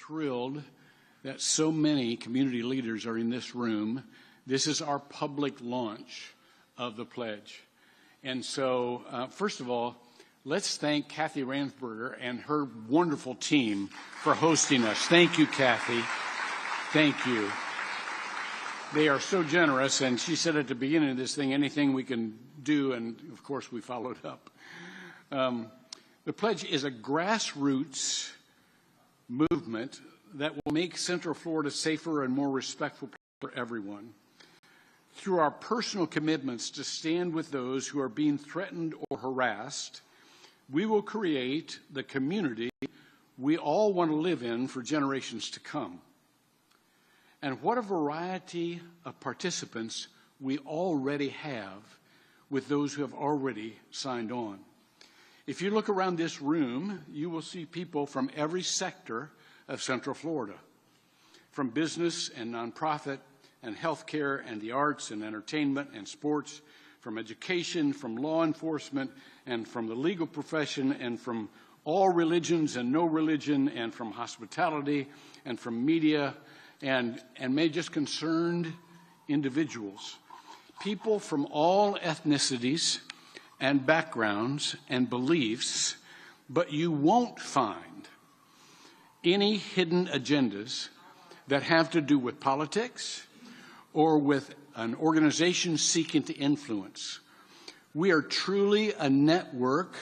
thrilled that so many community leaders are in this room. This is our public launch of the pledge. And so, first of all, let's thank Kathy Ransberger and her wonderful team for hosting us. Thank you, Kathy. Thank you. They are so generous, and she said at the beginning of this thing, anything we can do, and of course we followed up. The pledge is a grassroots movement that will make Central Florida safer and more respectful for everyone. Through our personal commitments to stand with those who are being threatened or harassed, we will create the community we all want to live in for generations to come. And what a variety of participants we already have with those who have already signed on. If you look around this room, you will see people from every sector of Central Florida, from business and nonprofit and healthcare and the arts and entertainment and sports, from education, from law enforcement, and from the legal profession, and from all religions and no religion, and from hospitality, and from media, and may just concerned individuals. People from all ethnicities and backgrounds and beliefs, but you won't find any hidden agendas that have to do with politics or with an organization seeking to influence. We are truly a network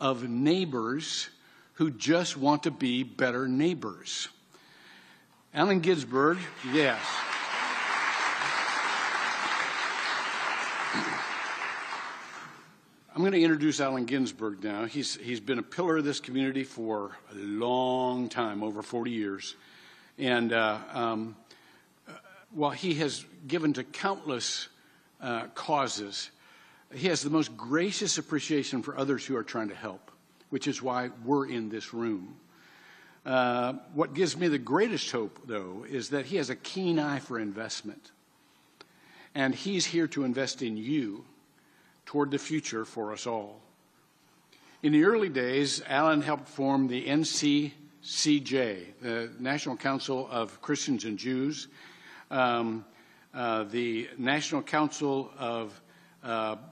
of neighbors who just want to be better neighbors. Allen Ginsberg, yes. I'm going to introduce Allen Ginsberg now. He's been a pillar of this community for a long time, over 40 years. And while he has given to countless causes, he has the most gracious appreciation for others who are trying to help, which is why we're in this room. What gives me the greatest hope, though, is that he has a keen eye for investment. And he's here to invest in you toward the future for us all. In the early days, Allen helped form the NCCJ, the National Council of Christians and Jews, the National Council of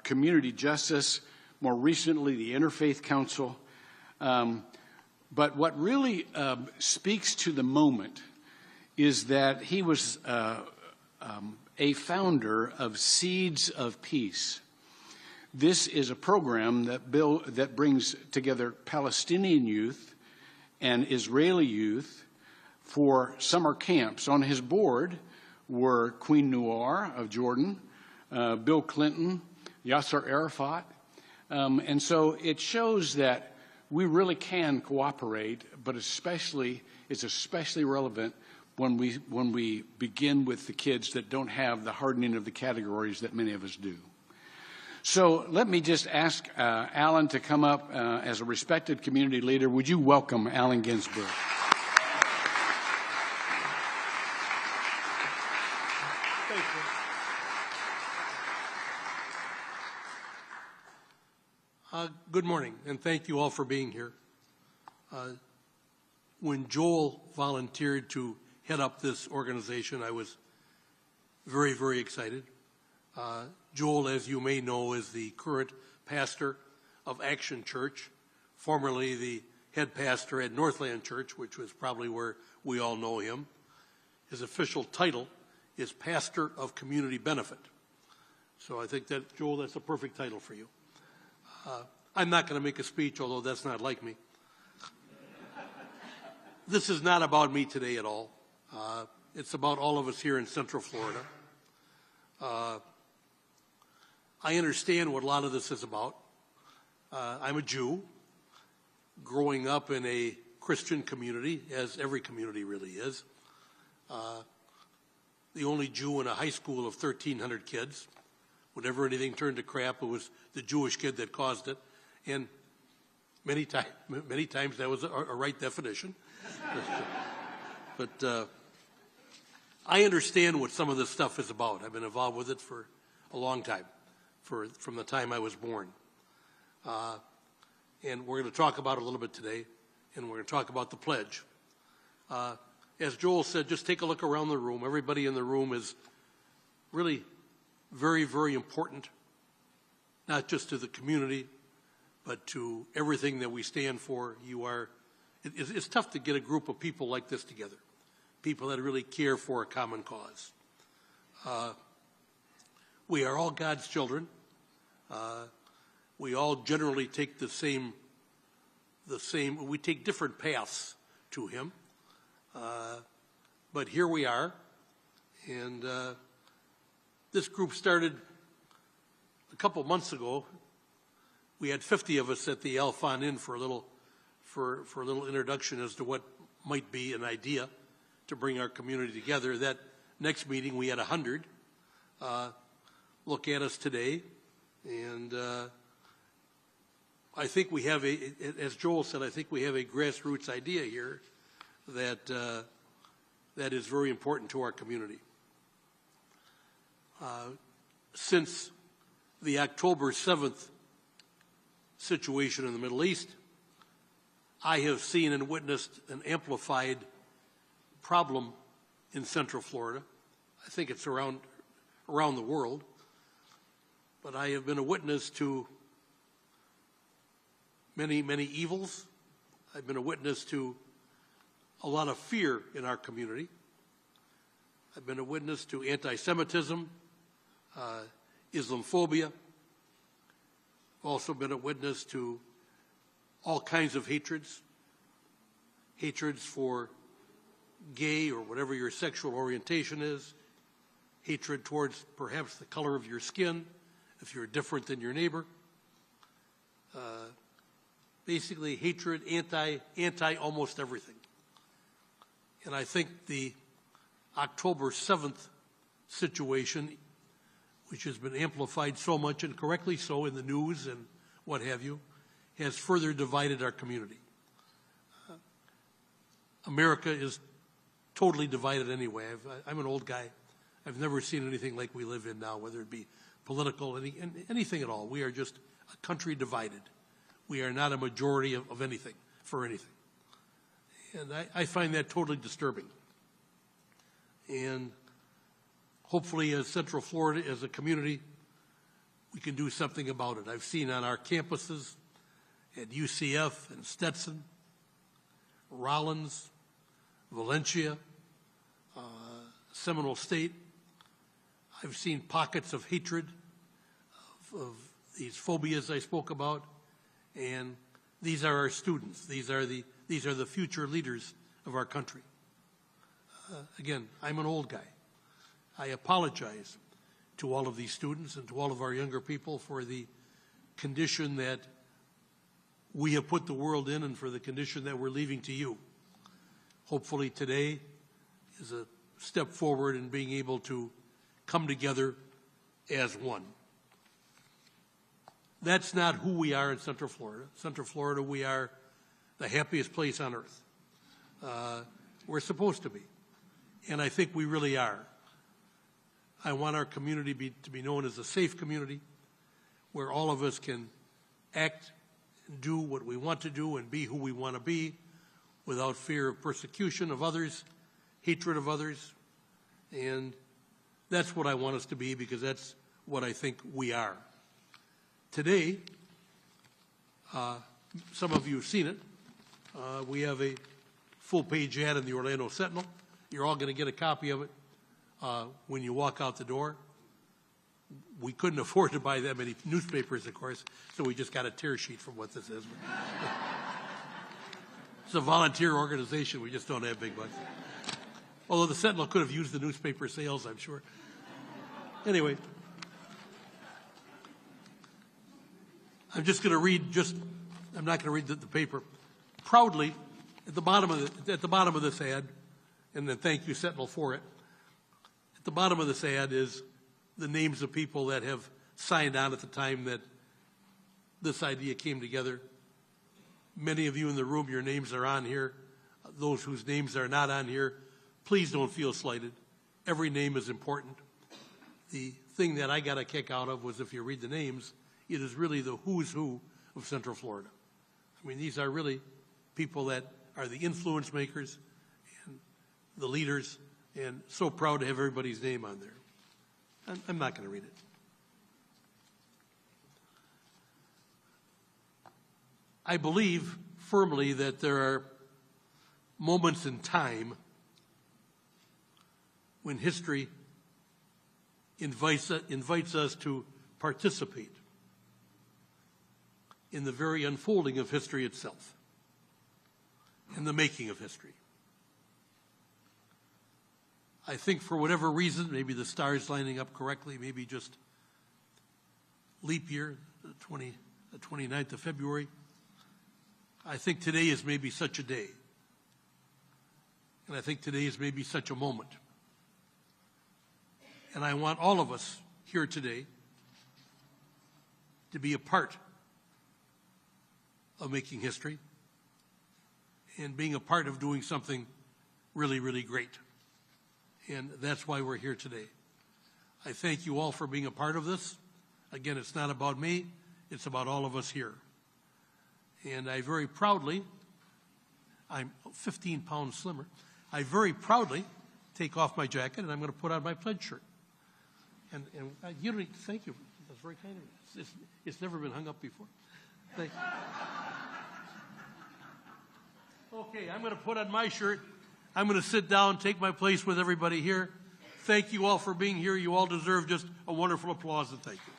Community Justice, more recently the Interfaith Council. But what really speaks to the moment is that he was a founder of Seeds of Peace. This is a program that brings together Palestinian youth and Israeli youth for summer camps. On his board were Queen Noor of Jordan, Bill Clinton, Yasser Arafat. And so it shows that we really can cooperate, but it's especially relevant when we begin with the kids that don't have the hardening of the categories that many of us do. So let me just ask Allen to come up as a respected community leader. Would you welcome Allen Ginsberg? Thank you. Good morning, and thank you all for being here. When Joel volunteered to head up this organization, I was very, very excited. Joel, as you may know, is the current pastor of Action Church, formerly the head pastor at Northland Church, which was probably where we all know him. His official title is Pastor of Community Benefit. So I think that, Joel, that's a perfect title for you. I'm not going to make a speech, although that's not like me. This is not about me today at all. It's about all of us here in Central Florida. I understand what a lot of this is about. I'm a Jew, growing up in a Christian community, as every community really is. The only Jew in a high school of 1,300 kids. Whenever anything turned to crap, it was the Jewish kid that caused it. And many times that was a right definition. But I understand what some of this stuff is about. I've been involved with it for a long time, from the time I was born. And we're going to talk about it a little bit today, and we're going to talk about the pledge. as Joel said, just take a look around the room. Everybody in the room is really very, very important, not just to the community, but to everything that we stand for. It's tough to get a group of people like this together, people that really care for a common cause. We are all God's children. We all generally take we take different paths to Him. But here we are, and this group started a couple months ago. We had 50 of us at the Alphon Inn for a little introduction as to what might be an idea to bring our community together. That next meeting we had 100. Look at us today, and I think we have as Joel said, I think we have a grassroots idea here that is very important to our community. Since the October 7th situation in the Middle East, I have seen and witnessed an amplified problem in Central Florida. I think it's around the world. But I have been a witness to many, many evils. I've been a witness to a lot of fear in our community. I've been a witness to antisemitism, Islamophobia. I've also been a witness to all kinds of hatreds for gay or whatever your sexual orientation is, hatred towards perhaps the color of your skin, if you're different than your neighbor. Basically hatred, anti almost everything. And I think the October 7th situation, which has been amplified so much, and correctly so, in the news and what have you, has further divided our community. America is totally divided anyway. I'm an old guy. I've never seen anything like we live in now, whether it be political, anything at all. We are just a country divided. We are not a majority of anything, for anything. And I find that totally disturbing. And hopefully as Central Florida, as a community, we can do something about it. I've seen on our campuses at UCF and Stetson, Rollins, Valencia, Seminole State, I've seen pockets of hatred, of these phobias I spoke about, and these are our students. These are the future leaders of our country. Again, I'm an old guy. I apologize to all of these students and to all of our younger people for the condition that we have put the world in and for the condition that we're leaving to you. Hopefully today is a step forward in being able to come together as one. That's not who we are in Central Florida. Central Florida, we are the happiest place on earth. We're supposed to be. And I think we really are. I want our community to be known as a safe community where all of us can act and do what we want to do and be who we want to be without fear of persecution of others, hatred of others. And that's what I want us to be, because that's what I think we are. Today, some of you have seen it. We have a full-page ad in the Orlando Sentinel. You're all going to get a copy of it when you walk out the door. We couldn't afford to buy that many newspapers, of course, so we just got a tear sheet from what this is. It's a volunteer organization. We just don't have big bucks. Although the Sentinel could have used the newspaper sales, I'm sure. Anyway, I'm just going to read. I'm not going to read the paper. Proudly, at the bottom of this ad, and then thank you, Sentinel, for it. At the bottom of this ad is the names of people that have signed on at the time that this idea came together. Many of you in the room, your names are on here. Those whose names are not on here, please don't feel slighted. Every name is important. The thing that I got a kick out of was, if you read the names, it is really the who's who of Central Florida. I mean, these are really people that are the influence makers, and the leaders, and so proud to have everybody's name on there. I'm not going to read it. I believe firmly that there are moments in time when history invites us to participate in the very unfolding of history itself, in the making of history. I think for whatever reason, maybe the stars lining up correctly, maybe just leap year, the 29th of February, I think today is maybe such a day. And I think today is maybe such a moment. And I want all of us here today to be a part of making history and being a part of doing something really, really great. And that's why we're here today. I thank you all for being a part of this. Again, it's not about me, it's about all of us here. And I very proudly, I'm 15 pounds slimmer, I very proudly take off my jacket and I'm going to put on my pledge shirt. And you don't need to thank you. That's very kind of you. It's never been hung up before. Thank you. Okay, I'm going to put on my shirt. I'm going to sit down, take my place with everybody here. Thank you all for being here. You all deserve just a wonderful applause and thank you.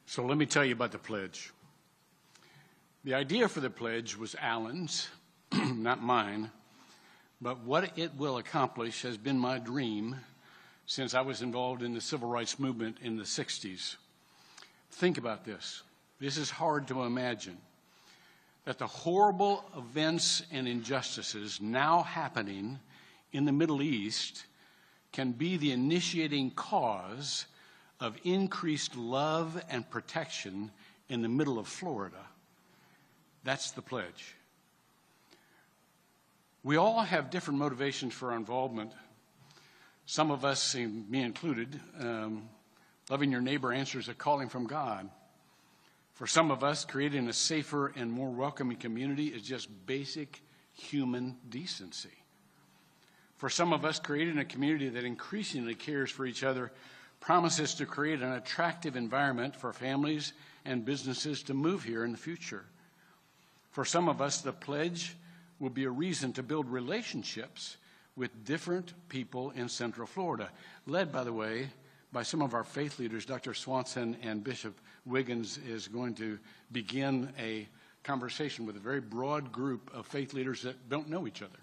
So let me tell you about the pledge. The idea for the pledge was Alan's, not mine, but what it will accomplish has been my dream since I was involved in the civil rights movement in the 60s. Think about this. This is hard to imagine, that the horrible events and injustices now happening in the Middle East can be the initiating cause of increased love and protection in the middle of Florida. That's the pledge. We all have different motivations for our involvement. Some of us, me included, loving your neighbor answers a calling from God. For some of us, creating a safer and more welcoming community is just basic human decency. For some of us, creating a community that increasingly cares for each other promises to create an attractive environment for families and businesses to move here in the future. For some of us, the pledge will be a reason to build relationships with different people in Central Florida, led, by the way, by some of our faith leaders. Dr. Swanson and Bishop Wiggins is going to begin a conversation with a very broad group of faith leaders that don't know each other.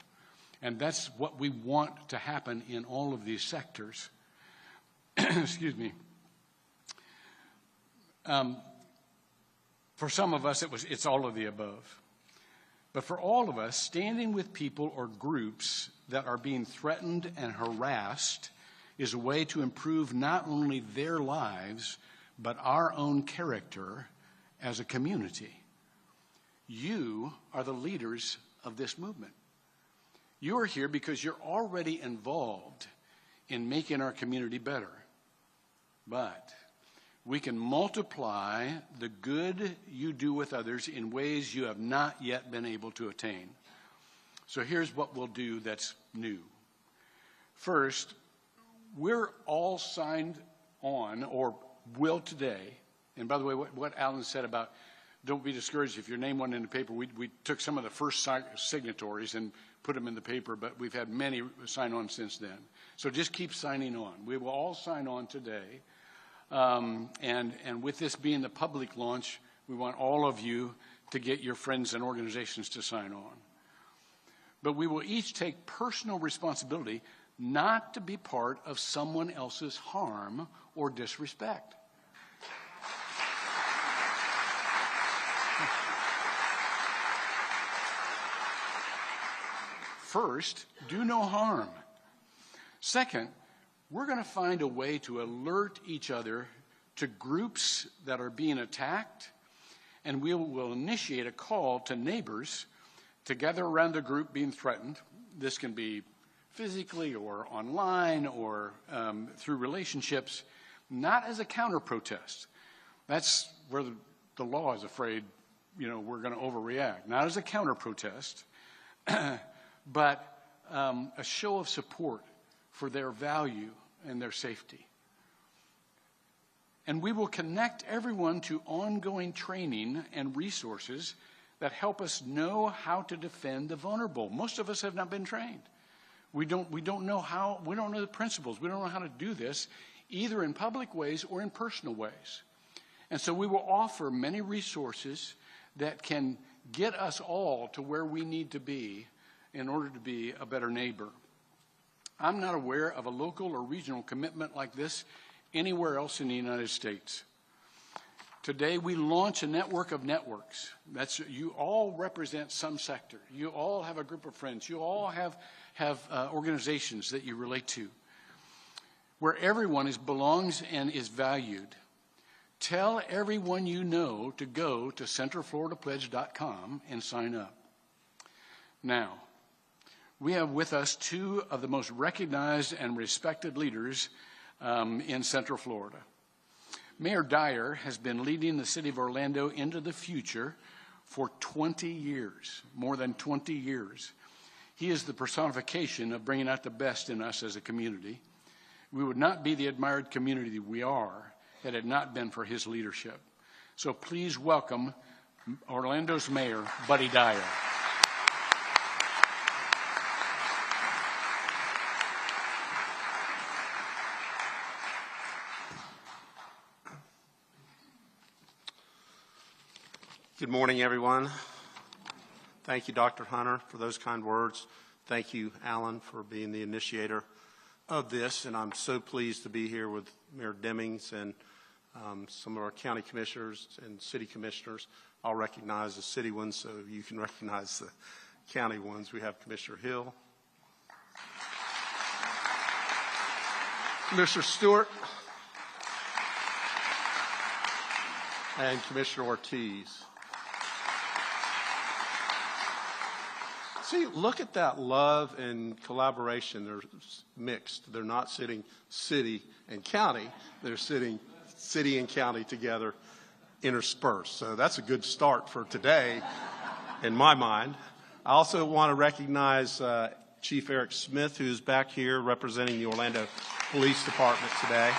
And that's what we want to happen in all of these sectors. Excuse me. For some of us, it's all of the above. But for all of us, standing with people or groups that are being threatened and harassed is a way to improve not only their lives, but our own character as a community. You are the leaders of this movement. You are here because you're already involved in making our community better. But we can multiply the good you do with others in ways you have not yet been able to attain. So here's what we'll do that's new. First, we're all signed on, or will today. And by the way, what Alan said about don't be discouraged if your name wasn't in the paper. We took some of the first signatories and put them in the paper, but we've had many sign on since then. So just keep signing on. We will all sign on today. And with this being the public launch, we want all of you to get your friends and organizations to sign on. But we will each take personal responsibility not to be part of someone else's harm or disrespect. First, do no harm. Second, we're going to find a way to alert each other to groups that are being attacked, and we will initiate a call to neighbors to gather around the group being threatened. This can be physically or online or through relationships, not as a counter-protest. That's where the law is afraid, we're going to overreact. Not as a counter-protest, but a show of support for their value and their safety. And we will connect everyone to ongoing training and resources that help us know how to defend the vulnerable. Most of us have not been trained. We don't know how, we don't know the principles. We don't know how to do this, either in public ways or in personal ways. And so we will offer many resources that can get us all to where we need to be in order to be a better neighbor. I'm not aware of a local or regional commitment like this anywhere else in the United States. Today, we launch a network of networks. You all represent some sector. You all have a group of friends. You all have organizations that you relate to, where everyone belongs and is valued. Tell everyone you know to go to centralfloridapledge.com and sign up. Now, we have with us two of the most recognized and respected leaders in Central Florida. Mayor Dyer has been leading the city of Orlando into the future for 20 years, more than 20 years. He is the personification of bringing out the best in us as a community. We would not be the admired community we are had it not been for his leadership. So please welcome Orlando's Mayor, Buddy Dyer. Good morning, everyone. Thank you, Dr. Hunter, for those kind words. Thank you, Alan, for being the initiator of this. And I'm so pleased to be here with Mayor Demings and some of our county commissioners and city commissioners. I'll recognize the city ones so you can recognize the county ones. We have Commissioner Hill, Commissioner Stewart, and Commissioner Ortiz. See, look at that love and collaboration. They're mixed. They're not sitting city and county. They're sitting city and county together, interspersed. So that's a good start for today, in my mind. I also want to recognize Chief Eric Smith, who's back here representing the Orlando Police Department today.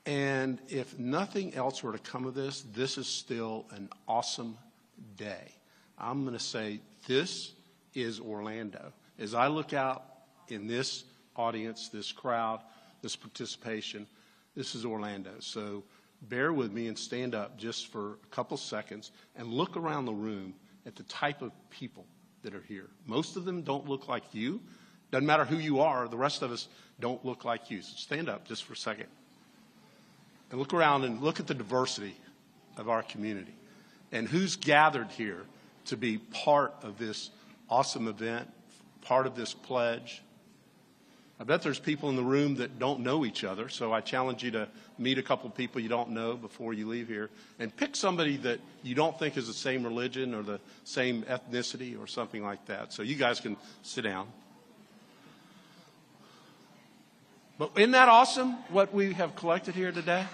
And if nothing else were to come of this, this is still an awesome day. I'm going to say this is Orlando. As I look out in this audience, this crowd, this participation, this is Orlando. So bear with me and stand up just for a couple seconds and look around the room at the type of people that are here. Most of them don't look like you. Doesn't matter who you are, the rest of us don't look like you. So stand up just for a second. And look around and look at the diversity of our community and who's gathered here to be part of this awesome event, part of this pledge. I bet there's people in the room that don't know each other, so I challenge you to meet a couple people you don't know before you leave here and pick somebody that you don't think is the same religion or the same ethnicity or something like that. So you guys can sit down. But isn't that awesome, what we have collected here today?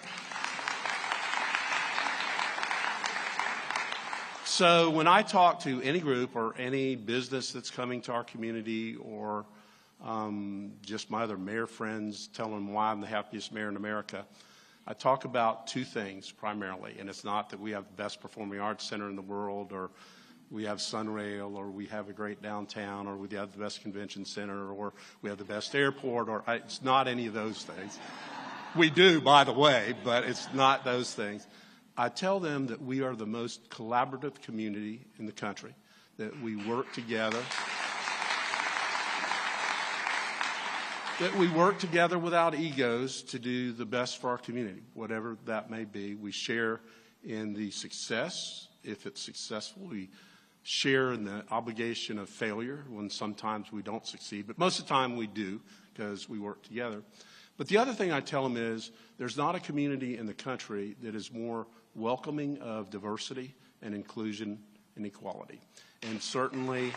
So when I talk to any group or any business that's coming to our community or just my other mayor friends telling them why I'm the happiest mayor in America, I talk about two things primarily. And it's not that we have the best performing arts center in the world or we have Sunrail, or we have a great downtown, or we have the best convention center, or we have the best airport, or it's not any of those things. We do, by the way, but it's not those things. I tell them that we are the most collaborative community in the country, that we work together, that we work together without egos to do the best for our community, whatever that may be. We share in the success. If it's successful, we share in the obligation of failure when sometimes we don't succeed. But most of the time we do because we work together. But the other thing I tell them is there's not a community in the country that is more welcoming of diversity and inclusion and equality. And certainly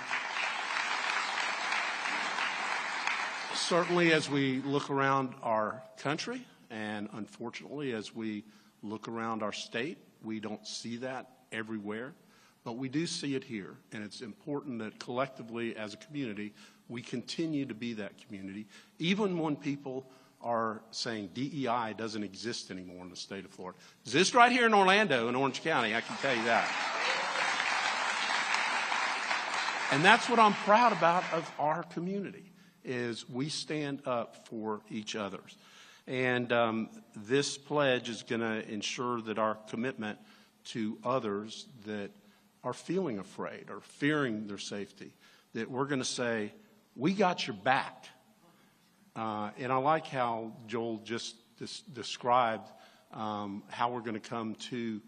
certainly as we look around our country, and unfortunately as we look around our state, we don't see that everywhere, but we do see it here. And it's important that collectively as a community, we continue to be that community, even when people are saying DEI doesn't exist anymore in the state of Florida. It exists right here in Orlando, in Orange County, I can tell you that. And that's what I'm proud about of our community, is we stand up for each other. And this pledge is going to ensure that our commitment to others that are feeling afraid or fearing their safety, that we're going to say, we got your back. And I like how Joel just described how we're going to come to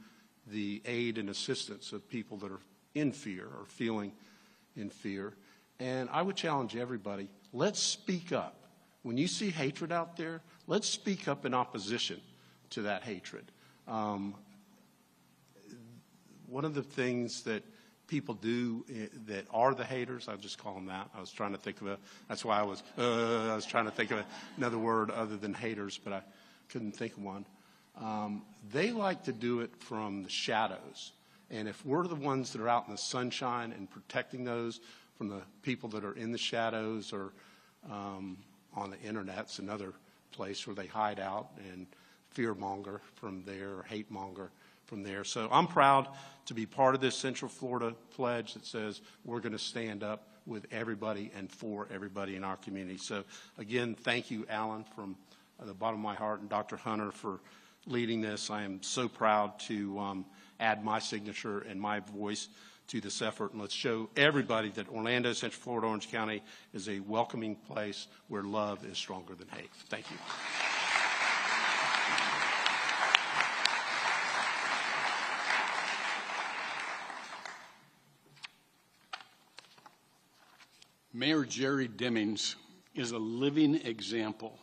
the aid and assistance of people that are in fear or feeling in fear. And I would challenge everybody, let's speak up. When you see hatred out there, let's speak up in opposition to that hatred. One of the things that people do that are the haters, I'll just call them that. I was trying to think of that's why I was trying to think of another word other than haters, but I couldn't think of one. They like to do it from the shadows. And if we're the ones that are out in the sunshine and protecting those from the people that are in the shadows or on the internet, it's another place where they hide out and fearmonger from there or hate monger from there. So I'm proud to be part of this Central Florida pledge that says we're going to stand up with everybody and for everybody in our community. So again, thank you, Alan, from the bottom of my heart, and Dr. Hunter for leading this. I am so proud to add my signature and my voice to this effort. And let's show everybody that Orlando, Central Florida, Orange County is a welcoming place where love is stronger than hate. Thank you. Mayor Jerry Demings is a living example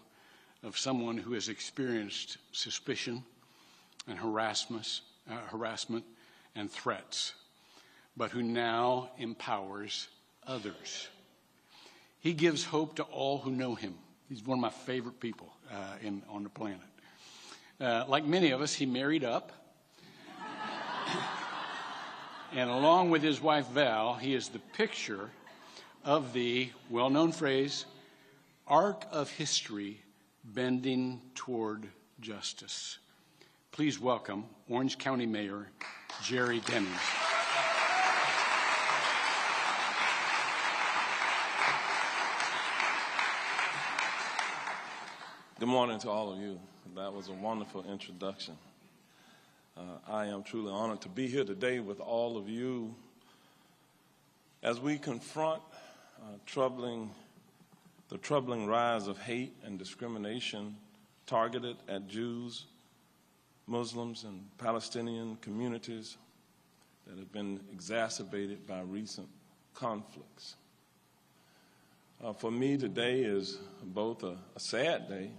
of someone who has experienced suspicion and harassment and threats, but who now empowers others. He gives hope to all who know him. He's one of my favorite people on the planet. Like many of us, he married up. And along with his wife, Val, he is the picture of the well-known phrase, arc of history bending toward justice. Please welcome Orange County Mayor Jerry Demings. Good morning to all of you. That was a wonderful introduction. I am truly honored to be here today with all of you as we confront the troubling rise of hate and discrimination targeted at Jews, Muslims, and Palestinian communities that have been exacerbated by recent conflicts. For me, today is both a sad day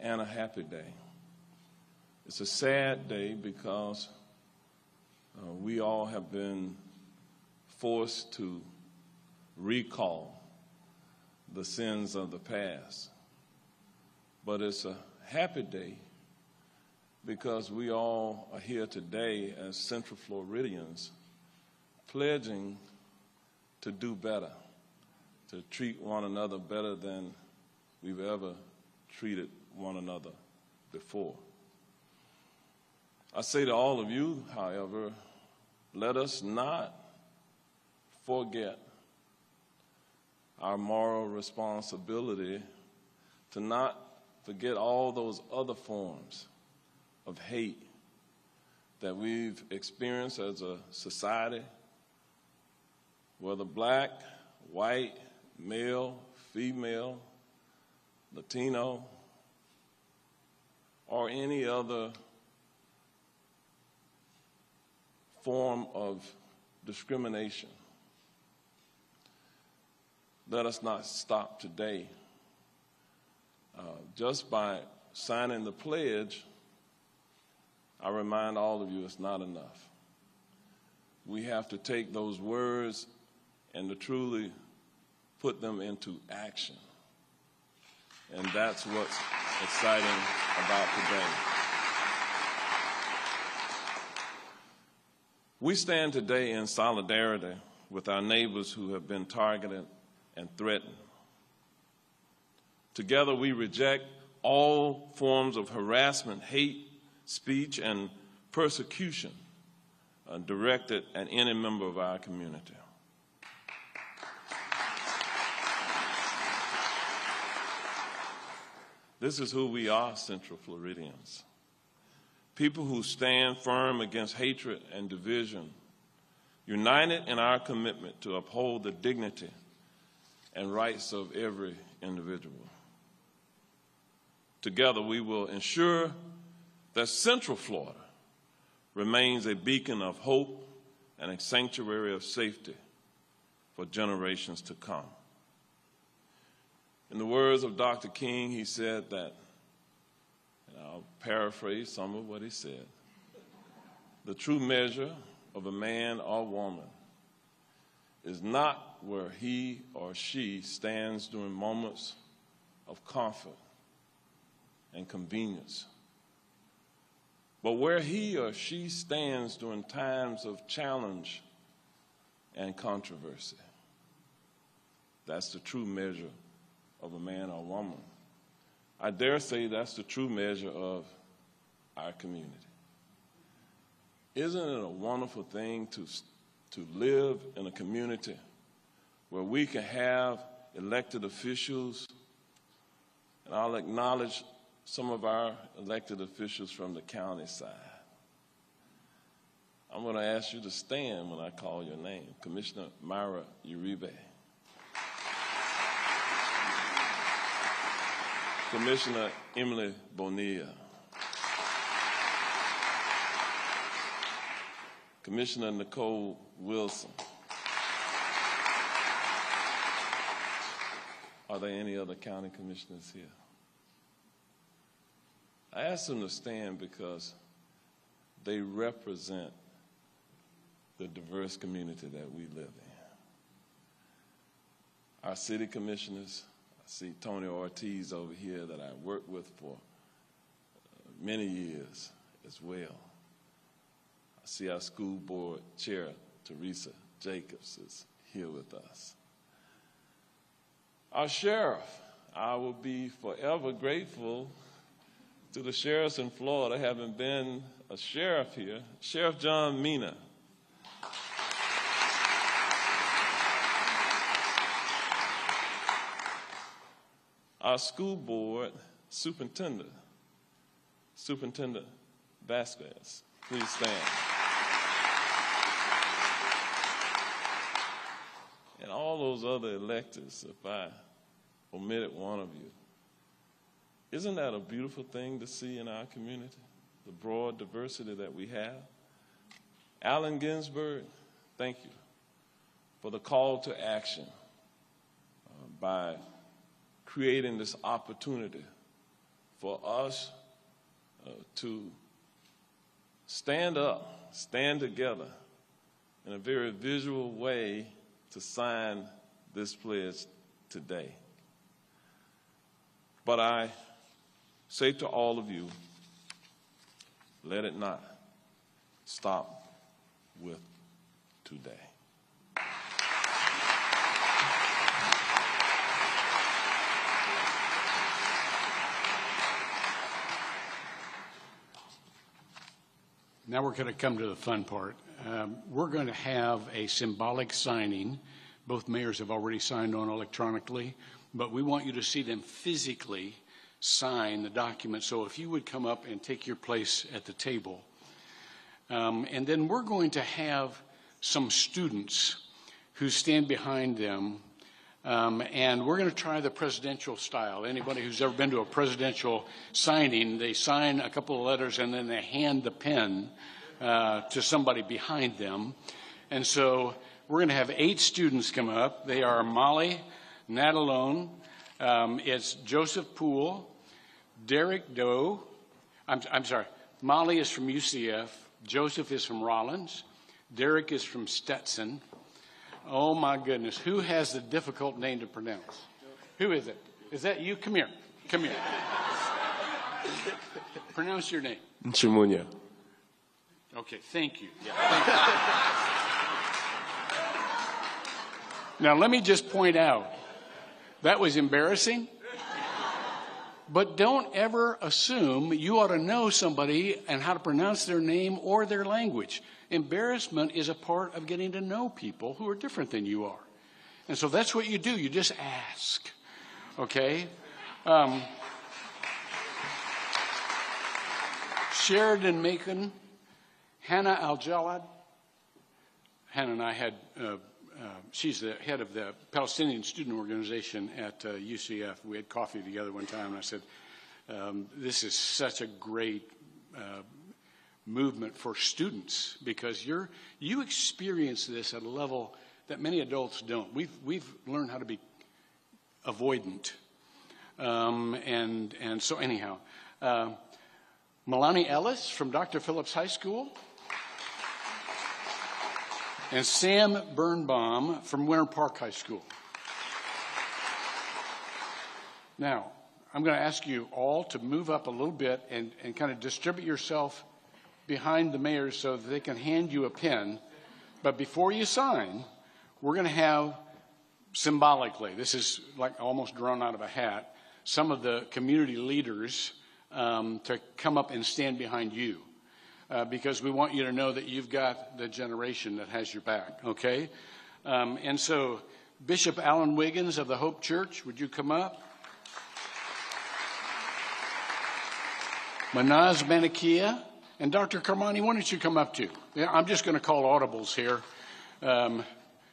and a happy day. It's a sad day because we all have been forced to recall the sins of the past. But it's a happy day because we all are here today as Central Floridians pledging to do better, to treat one another better than we've ever treated one another before. I say to all of you, however, let us not forget our moral responsibility to not forget all those other forms of hate that we've experienced as a society, whether black, white, male, female, Latino, or any other form of discrimination. Let us not stop today. Just by signing the pledge, I remind all of you it's not enough. We have to take those words and to truly put them into action. And that's what's exciting about today. We stand today in solidarity with our neighbors who have been targeted and threatened. Together, we reject all forms of harassment, hate speech, and persecution directed at any member of our community. This is who we are, Central Floridians. People who stand firm against hatred and division, united in our commitment to uphold the dignity and rights of every individual. Together, we will ensure that Central Florida remains a beacon of hope and a sanctuary of safety for generations to come. In the words of Dr. King, he said that, and I'll paraphrase some of what he said, the true measure of a man or woman is not where he or she stands during moments of comfort and convenience, but where he or she stands during times of challenge and controversy. That's the true measure of a man or woman. I dare say that's the true measure of our community. Isn't it a wonderful thing to live in a community where we can have elected officials, and I'll acknowledge some of our elected officials from the county side. I'm going to ask you to stand when I call your name. Commissioner Myra Uribe. Commissioner Emily Bonilla. Commissioner Nicole Wilson. Are there any other county commissioners here? I asked them to stand because they represent the diverse community that we live in. Our city commissioners, I see Tony Ortiz over here that I worked with for many years as well. I see our school board chair, Teresa Jacobs, is here with us. Our sheriff, I will be forever grateful to the sheriffs in Florida, having been a sheriff here, Sheriff John Mina. Our school board superintendent, Superintendent Vasquez. Please stand. And all those other electeds, if I omitted one of you. Isn't that a beautiful thing to see in our community, the broad diversity that we have? Allen Ginsberg, thank you for the call to action by creating this opportunity for us to stand up, stand together in a very visual way to sign this pledge today. But I say to all of you, let it not stop with today. Now we're going to come to the fun part. We're going to have a symbolic signing. Both mayors have already signed on electronically, but we want you to see them physically sign the document. So if you would come up and take your place at the table. And then we're going to have some students who stand behind them, and we're going to try the presidential style. Anybody who's ever been to a presidential signing, they sign a couple of letters and then they hand the pen to somebody behind them. And so we're going to have 8 students come up. They are Molly Natalone, it's Joseph Poole, Derek Doe. I'm sorry, Molly is from UCF, Joseph is from Rollins, Derek is from Stetson, Oh, my goodness. Who has the difficult name to pronounce? Who is it? Is that you? Come here. Come here. Pronounce your name. Chimunya. Okay, thank you. Yeah, thank you. Now, let me just point out, that was embarrassing. But don't ever assume you ought to know somebody and how to pronounce their name or their language. Embarrassment is a part of getting to know people who are different than you are. And so that's what you do. You just ask. Okay? Sheridan Macon, Hannah Al-Jalad. Hannah and I had, she's the head of the Palestinian student organization at UCF. We had coffee together one time, and I said, this is such a great movement for students because you experience this at a level that many adults don't. We've learned how to be avoidant. And so anyhow, Milani Ellis from Dr. Phillips High School. And Sam Birnbaum from Winter Park High School. Now, I'm going to ask you all to move up a little bit and kind of distribute yourself behind the mayors so that they can hand you a pen. But before you sign, we're going to have symbolically, this is like almost drawn out of a hat, some of the community leaders to come up and stand behind you. Because we want you to know that you've got the generation that has your back, okay? And so Bishop Alan Wiggins of the Hope Church, would you come up? Manaz Manikia and Dr. Karmani, why don't you come up too? Yeah, I'm just going to call audibles here.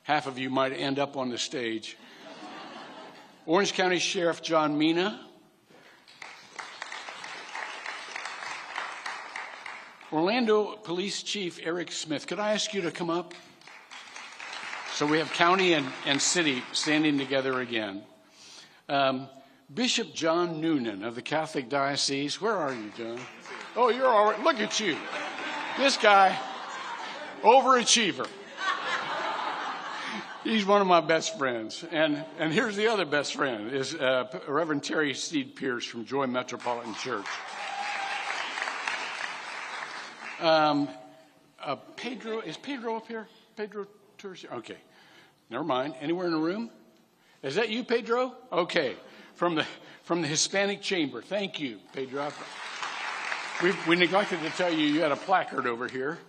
Half of you might end up on the stage. Orange County Sheriff John Mina. Orlando Police Chief Eric Smith, could I ask you to come up? So we have county and city standing together again. Bishop John Noonan of the Catholic Diocese. Where are you, John? Oh, you're all right. Look at you. This guy, overachiever. He's one of my best friends. And here's the other best friend, is Reverend Terry Steed Pierce from Joy Metropolitan Church. Pedro, is Pedro up here? Pedro Tercia? Okay. Never mind. Anywhere in the room? Is that you, Pedro? Okay. From the Hispanic Chamber. Thank you, Pedro. We neglected to tell you you had a placard over here.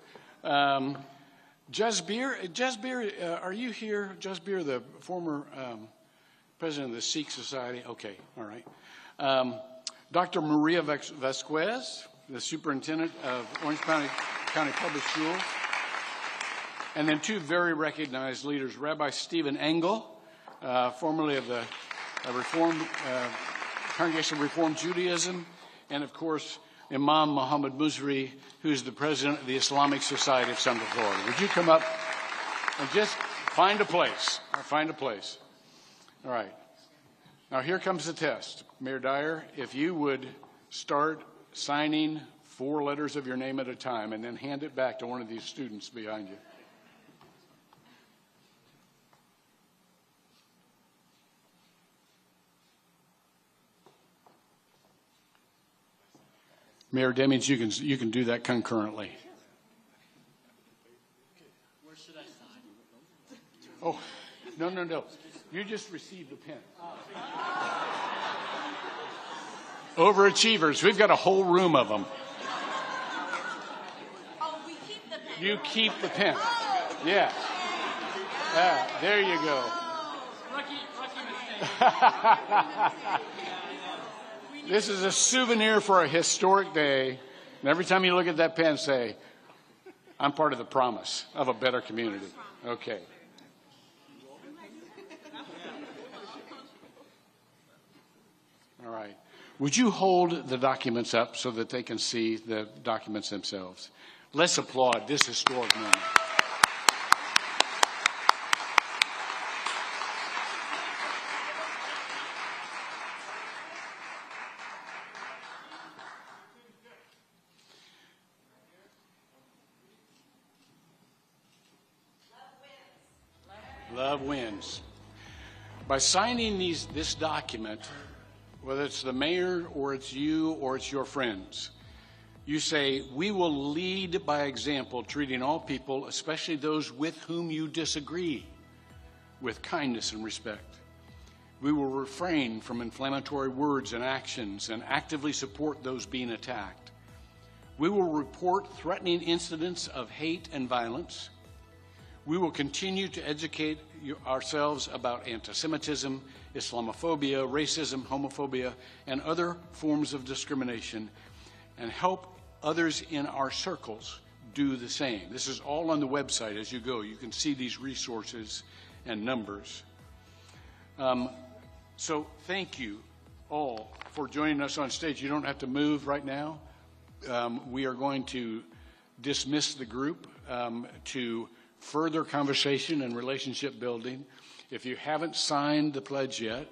Jasbir, are you here? Jasbir, the former president of the Sikh Society. Okay. All right. Dr. Maria Vasquez, the superintendent of Orange County Public Schools. And then two very recognized leaders, Rabbi Stephen Engel, formerly of the Congregation of Reformed Judaism, and of course, Imam Muhammad Musri, who's the president of the Islamic Society of Central Florida. Would you come up and just find a place? Find a place. All right. Now here comes the test. Mayor Dyer, if you would start signing 4 letters of your name at a time and then hand it back to one of these students behind you. Mayor Demings, you can do that concurrently. Where should I sign? Oh, no. You just received the pen. Overachievers. We've got a whole room of them. Oh, we keep the pen. You keep the pen. Yeah. There you go. Rookie mistake. This is a souvenir for a historic day. And every time you look at that pen, say, I'm part of the promise of a better community. Okay. All right. Would you hold the documents up so that they can see the documents themselves? Let's applaud this historic moment. Love wins. By signing this document, whether it's the mayor or it's you or it's your friends, you say, we will lead by example, treating all people, especially those with whom you disagree, with kindness and respect. We will refrain from inflammatory words and actions and actively support those being attacked. We will report threatening incidents of hate and violence. We will continue to educate ourselves about antisemitism, Islamophobia, racism, homophobia, and other forms of discrimination, and help others in our circles do the same. This is all on the website as you go. You can see these resources and numbers. So thank you all for joining us on stage. You don't have to move right now. We are going to dismiss the group to further conversation and relationship building. If you haven't signed the pledge yet,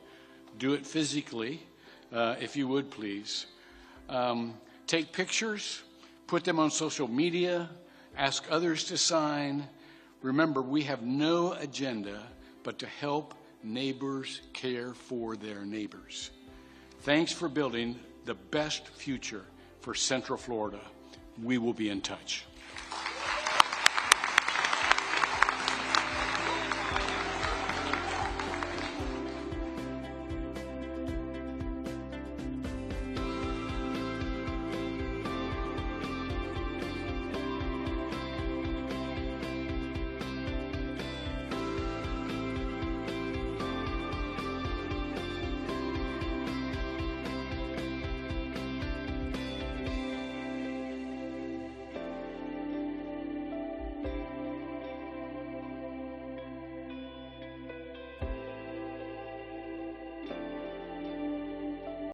do it physically, if you would please. Take pictures, put them on social media, ask others to sign. Remember, we have no agenda but to help neighbors care for their neighbors. Thanks for building the best future for Central Florida. We will be in touch.